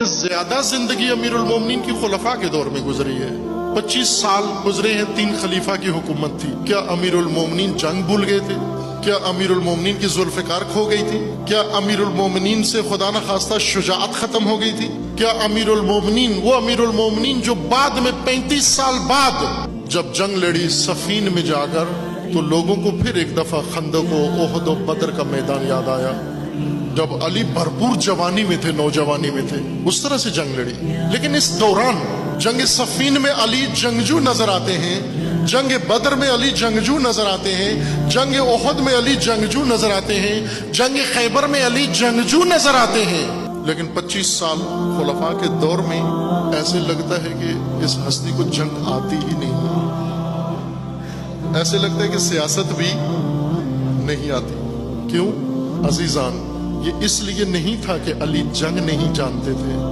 زیادہ زندگی امیرُ المومنین کی خلفاء کے دور میں گزری ہے۔ 25 سال گزرے ہیں، 3 خلیفہ کی حکومت تھی۔ کیا امیر المومنین جنگ بھول گئے تھے؟ کیا امیر المومنین کی ذوالفقار کھو گئی تھی؟ کیا امیر المومنین سے خدا نخواستہ شجاعت ختم ہو گئی تھی؟ کیا امیر المومنین، وہ امیر المومنین جو بعد میں 35 سال بعد جب جنگ لڑی صفین میں جا کر، تو لوگوں کو پھر ایک دفعہ خندق و احد و بدر کا میدان یاد آیا، جب علی بھرپور جوانی میں تھے، نوجوانی میں تھے، اس طرح سے جنگ لڑی۔ لیکن اس دوران جنگ صفین میں علی جنگجو نظر آتے ہیں، جنگ بدر میں علی جنگجو نظر آتے ہیں، جنگ احد میں علی جنگجو نظر آتے ہیں، جنگ خیبر میں علی جنگجو نظر آتے ہیں۔ لیکن 25 سال خلفاء کے دور میں ایسے لگتا ہے کہ اس ہستی کو جنگ آتی ہی نہیں، ایسے لگتا ہے کہ سیاست بھی نہیں آتی۔ کیوں عزیزان؟ یہ اس لیے نہیں تھا کہ علی جنگ نہیں جانتے تھے،